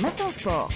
Matin Sport.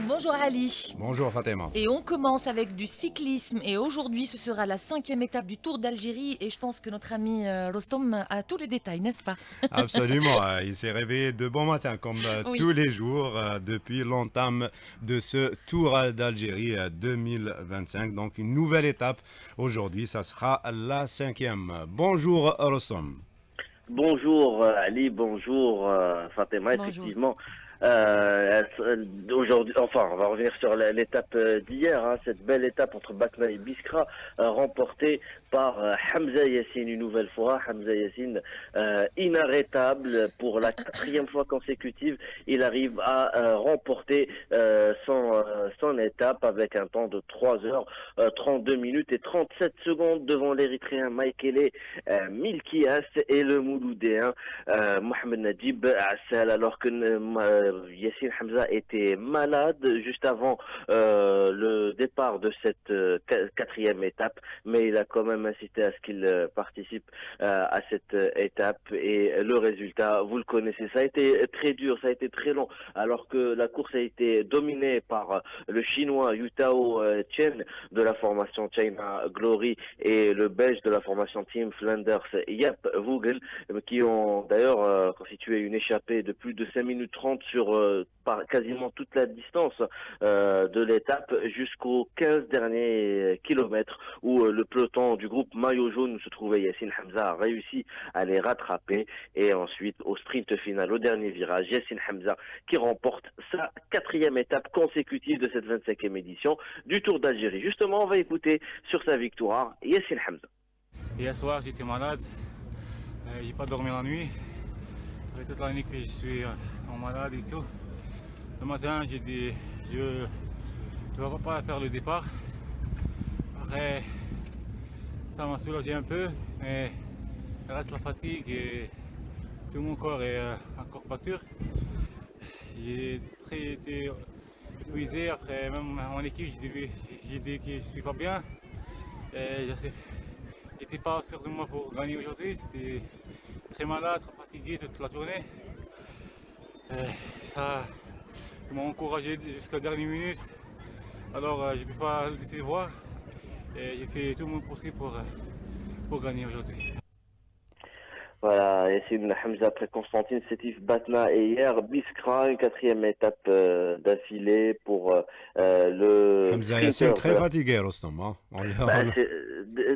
Bonjour Ali. Bonjour Fatima. Et on commence avec du cyclisme et aujourd'hui ce sera la 5e étape du Tour d'Algérie et je pense que notre ami Rostom a tous les détails, n'est-ce pas? Absolument, il s'est réveillé de bon matin comme Oui. tous les jours depuis l'entame de ce Tour d'Algérie 2025. Donc une nouvelle étape aujourd'hui, ça sera la 5e. Bonjour Rostom. Bonjour Ali, bonjour Fatima. Bonjour. Effectivement, aujourd'hui, enfin, on va revenir sur l'étape d'hier, hein, cette belle étape entre Batna et Biskra, remportée par Hamza Yassine une nouvelle fois. Hamza Yassine, inarrêtable pour la 4e fois consécutive, il arrive à remporter son étape avec un temps de 3 heures 32 minutes et 37 secondes devant l'Érythréen Maïkele Milkias et le Mouloudéen Mohamed Nadib Assal, alors que Yassine Hamza était malade juste avant le départ de cette 4e étape, mais il a quand même incité à ce qu'il participe à cette étape et le résultat, vous le connaissez, ça a été très dur, ça a été très long, alors que la course a été dominée par le chinois Yutao Chen de la formation China Glory et le belge de la formation Team Flanders Jaap Vogel, qui ont d'ailleurs constitué une échappée de plus de 5 minutes 30 sur par quasiment toute la distance de l'étape jusqu'aux 15 derniers kilomètres où le peloton du groupe Maillot Jaune où se trouvait Yassine Hamza a réussi à les rattraper, et ensuite au sprint final, au dernier virage, Yassine Hamza qui remporte sa 4e étape consécutive de cette 25e édition du Tour d'Algérie. Justement, on va écouter sur sa victoire Yassine Hamza. Hier soir, j'étais malade, j'ai pas dormi la nuit. Ça fait toute la nuit que je suis en malade et tout. Le matin, j'ai dit, je ne vais pas faire le départ. Après, ça m'a soulagé un peu, mais il reste la fatigue et tout mon corps est encore pâture. J'ai très été épuisé. Après, même mon équipe, j'ai dit que je suis pas bien. Et j'étais pas sûr de moi pour gagner aujourd'hui. J'étais très malade, très fatigué toute la journée. Ça m'a encouragé jusqu'à la dernière minute. Alors je ne peux pas le laisser voir. Et j'ai fait tout mon possible pour gagner aujourd'hui. Voilà, Yassine Hamza après Constantine, Sétif, Batna et hier Biskra, une 4e étape d'affilée pour le Hamza Yassine très sprinter. fatigué Rostom. Hein.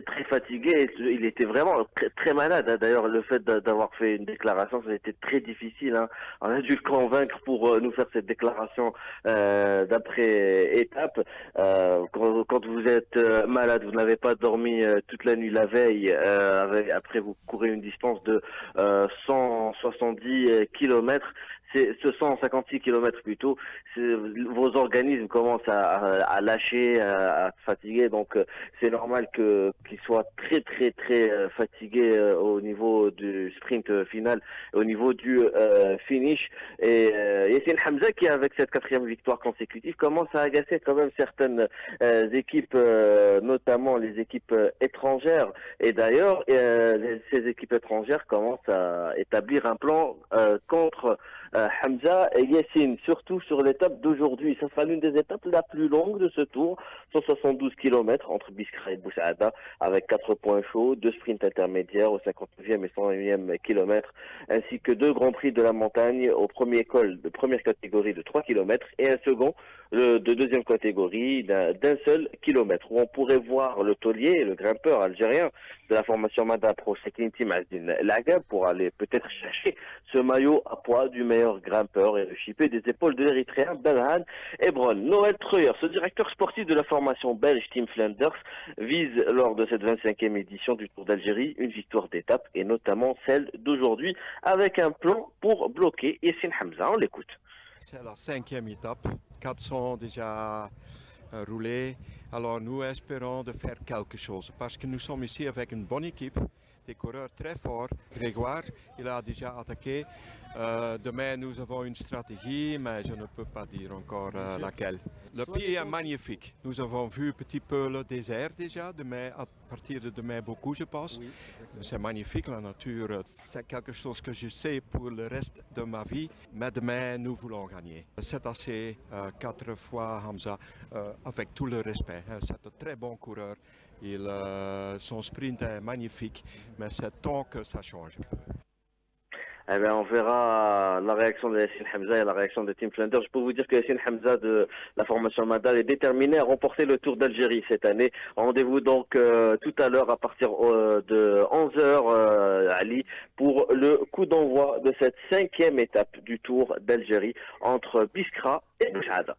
Très fatigué, il était vraiment très, très malade, hein. D'ailleurs, le fait d'avoir fait une déclaration, ça a été très difficile, hein. On a dû le convaincre pour nous faire cette déclaration d'après étape. Quand vous êtes malade, vous n'avez pas dormi toute la nuit la veille, après vous courez une distance de 170 kilomètres. Ce 156 kilomètres plutôt, vos organismes commencent à lâcher, à se fatiguer, donc c'est normal qu'ils soient très très très fatigués au niveau du sprint final, au niveau du finish. Et Yassine Hamza, qui avec cette 4e victoire consécutive commence à agacer quand même certaines équipes, notamment les équipes étrangères. Et d'ailleurs, ces équipes étrangères commencent à établir un plan contre Hamza et Yassine, surtout sur l'étape d'aujourd'hui. Ça sera l'une des étapes la plus longue de ce tour, 172 km entre Biskra et Boussaada, avec 4 points chauds, 2 sprints intermédiaires au 59e et 101e kilomètre, ainsi que 2 grands prix de la montagne au premier col de première catégorie de 3 km et un second de deuxième catégorie d'un seul kilomètre, où on pourrait voir le taulier, le grimpeur algérien de la formation Mada Pro Cycling Team Azdin Laga, pour aller peut-être chercher ce maillot à poids du meilleur grimpeur et le chipper des épaules de l'Érythréen Belhan Ebron. Noël Treuer, ce directeur sportif de la formation belge Team Flanders, vise lors de cette 25e édition du Tour d'Algérie une victoire d'étape, et notamment celle d'aujourd'hui, avec un plan pour bloquer Yassine Hamza. On l'écoute. C'est la 5e étape, 400 déjà roulés. Alors nous espérons de faire quelque chose parce que nous sommes ici avec une bonne équipe des coureurs très forts. Grégoire, il a déjà attaqué. Demain, nous avons une stratégie, mais je ne peux pas dire encore laquelle. Le pays est magnifique. Nous avons vu un petit peu le désert déjà, demain, à partir de demain beaucoup, je pense. Oui, c'est magnifique, la nature. C'est quelque chose que je sais pour le reste de ma vie, mais demain, nous voulons gagner. C'est assez 4 fois Hamza, avec tout le respect. C'est un très bon coureur. Son sprint est magnifique, mais c'est temps que ça change. Eh bien, on verra la réaction de Yassine Hamza et la réaction de Tim Flanders. Je peux vous dire que Yassine Hamza de la formation Madal est déterminé à remporter le Tour d'Algérie cette année. Rendez-vous donc tout à l'heure à partir de 11h, Ali, pour le coup d'envoi de cette 5e étape du Tour d'Algérie entre Biskra et Mechada.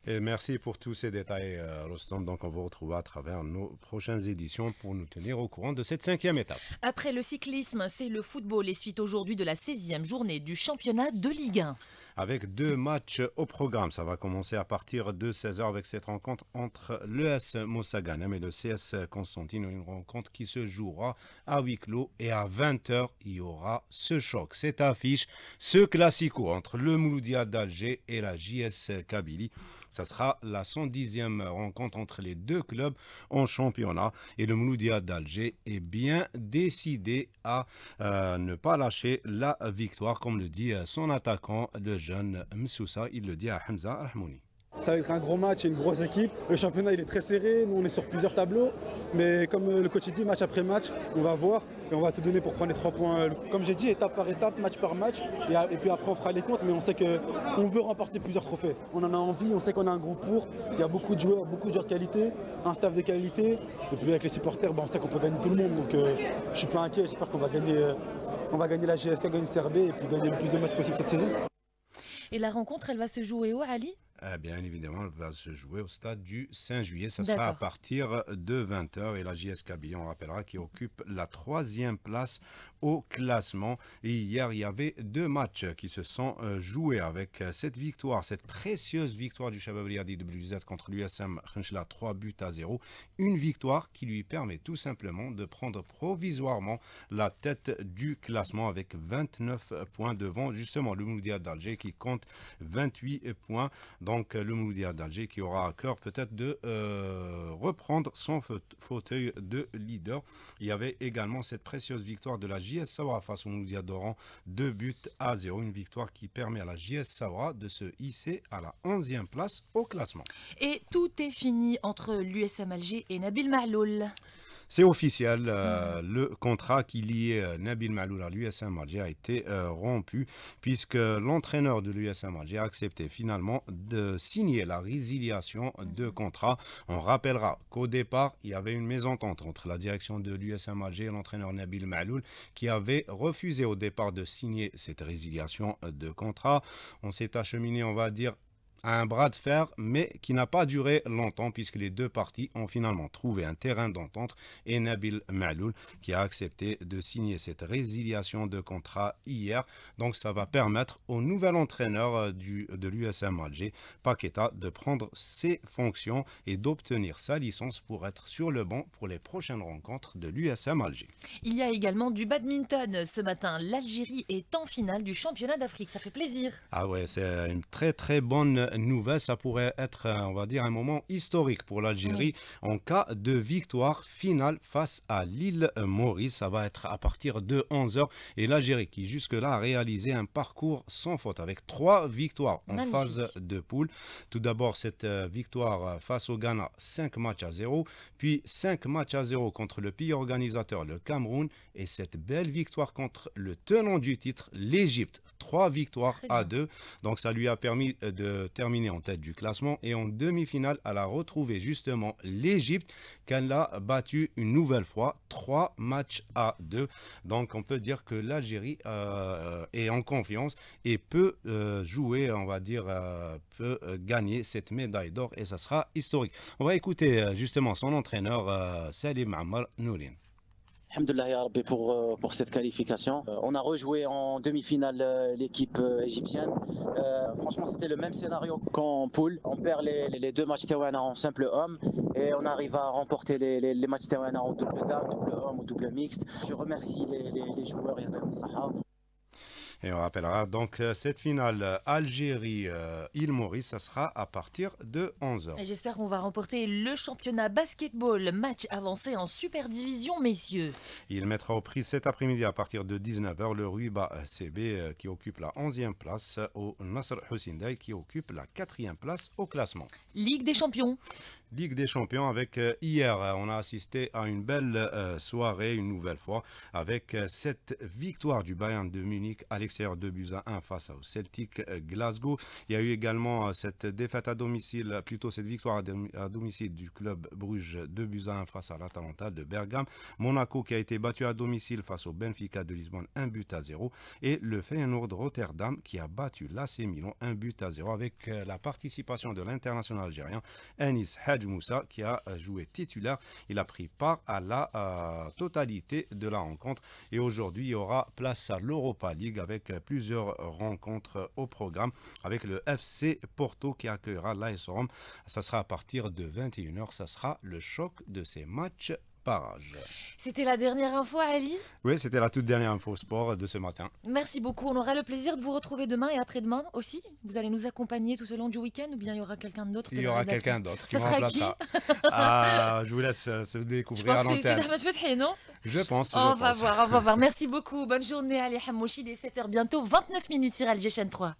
Et merci pour tous ces détails, Rostom. Donc, on vous retrouve à travers nos prochaines éditions pour nous tenir au courant de cette 5e étape. Après le cyclisme, c'est le football et suite aujourd'hui de la 16e journée du championnat de Ligue 1. Avec 2 matchs au programme. Ça va commencer à partir de 16h avec cette rencontre entre l'ES Mossaganem et le CS Constantine. Une rencontre qui se jouera à huis clos et à 20h, il y aura ce choc. Cette affiche, ce classico entre le Mouloudia d'Alger et la JS Kabylie. Ça sera la 110e rencontre entre les deux clubs en championnat. Et le Mouloudia d'Alger est bien décidé à ne pas lâcher la victoire, comme le dit son attaquant, le jeune Msoussa. Il le dit à Hamza Rahmouni. Ça va être un gros match et une grosse équipe. Le championnat il est très serré, nous on est sur plusieurs tableaux. Mais comme le coach dit, match après match, on va voir et on va tout donner pour prendre les 3 points. Comme j'ai dit, étape par étape, match par match. Et puis après on fera les comptes, mais on sait qu'on veut remporter plusieurs trophées. On en a envie, on sait qu'on a un groupe pour. Il y a beaucoup de joueurs de qualité, un staff de qualité. Et puis avec les supporters, on sait qu'on peut gagner tout le monde. Donc je suis pas inquiet, j'espère qu'on va gagner la GSK, gagner le CRB et puis gagner le plus de matchs possible cette saison. Et la rencontre, elle va se jouer où, Ali ? Bien évidemment, elle va se jouer au stade du 5 juillet. Ça sera à partir de 20h. Et la JS Kabylie, on rappellera, qui occupe la 3e place au classement. Et hier, il y avait 2 matchs qui se sont joués avec cette victoire, cette précieuse victoire du Shabab Riadi de WZ contre l'USM Khenchela, 3-0. Une victoire qui lui permet tout simplement de prendre provisoirement la tête du classement avec 29 points devant justement le Mouloudia d'Alger qui compte 28 points. Donc le Mouloudia d'Alger qui aura à cœur peut-être de reprendre son fauteuil de leader. Il y avait également cette précieuse victoire de la JS Saoura face au Mouloudia d'Oran, 2-0. Une victoire qui permet à la JS Saoura de se hisser à la 11e place au classement. Et tout est fini entre l'USM Alger et Nabil Mahloul. C'est officiel, le contrat qui liait Nabil Mahloul à l'USM Alger a été rompu puisque l'entraîneur de l'USM Alger a accepté finalement de signer la résiliation de contrat. On rappellera qu'au départ, il y avait une mésentente entre la direction de l'USM Alger et l'entraîneur Nabil Mahloul qui avait refusé au départ de signer cette résiliation de contrat. On s'est acheminé, on va dire, à un bras de fer, mais qui n'a pas duré longtemps puisque les deux parties ont finalement trouvé un terrain d'entente et Nabil Mahloul qui a accepté de signer cette résiliation de contrat hier. Donc ça va permettre au nouvel entraîneur de l'USM Alger, Paqueta, de prendre ses fonctions et d'obtenir sa licence pour être sur le banc pour les prochaines rencontres de l'USM Alger. Il y a également du badminton ce matin. L'Algérie est en finale du championnat d'Afrique. Ça fait plaisir. Ah ouais, c'est une très très bonne nouvelle. Ça pourrait être, on va dire, un moment historique pour l'Algérie en cas de victoire finale face à l'île Maurice. Ça va être à partir de 11h. Et l'Algérie qui jusque-là a réalisé un parcours sans faute avec 3 victoires en phase de poule. Tout d'abord, cette victoire face au Ghana, 5-0. Puis 5-0 contre le pays organisateur, le Cameroun. Et cette belle victoire contre le tenant du titre, l'Égypte. 3 victoires à 2. Donc ça lui a permis de terminer en tête du classement. Et en demi-finale, elle a retrouvé justement l'Égypte qu'elle a battu une nouvelle fois, 3-2. Donc on peut dire que l'Algérie est en confiance et peut jouer, on va dire, peut gagner cette médaille d'or et ça sera historique. On va écouter justement son entraîneur Salim Ammar Nourine. Alhamdoulilah ya Rabbi pour cette qualification. On a rejoué en demi-finale l'équipe égyptienne. Franchement, c'était le même scénario qu'en poule. On perd les deux matchs Tawana en simple homme et on arrive à remporter les matchs Tawana en double dame, double homme ou double mixte. Je remercie les joueurs et Saha. Et on rappellera donc cette finale Algérie-Île Maurice, ça sera à partir de 11h. Et j'espère qu'on va remporter le championnat basketball, match avancé en super division, messieurs. Il mettra au prix cet après-midi à partir de 19h le Ruiba CB qui occupe la 11e place au Nasr Hussein qui occupe la 4e place au classement. Ligue des champions. Ligue des champions avec hier, on a assisté à une belle soirée une nouvelle fois avec cette victoire du Bayern de Munich à l'extérieur 2-1 face au Celtic Glasgow. Il y a eu également cette défaite à domicile, plutôt cette victoire à domicile du club Bruges 2-1 face à l'Atalanta de Bergame. Monaco qui a été battu à domicile face au Benfica de Lisbonne 1-0 et le Feyenoord de Rotterdam qui a battu l'AC Milan 1-0 avec la participation de l'international algérien Anis Hadj Moussa qui a joué titulaire. Il a pris part à la totalité de la rencontre et aujourd'hui il y aura place à l'Europa League avec plusieurs rencontres au programme avec le FC Porto qui accueillera l'AS Rome. Ça sera à partir de 21h, ça sera le choc de ces matchs barrage. C'était la dernière info, Ali? Oui, c'était la toute dernière info sport de ce matin. Merci beaucoup. On aura le plaisir de vous retrouver demain et après-demain aussi. Vous allez nous accompagner tout au long du week-end ou bien il y aura quelqu'un d'autre? Il y aura quelqu'un d'autre. Ça sera qui? Je vous laisse se découvrir à l'antenne. C'est Ahmed Fethi, non? Je pense. On va voir. Merci beaucoup. Bonne journée, Ali Hamouchi. Il est 7h bientôt, 29 minutes sur LG Chaîne 3.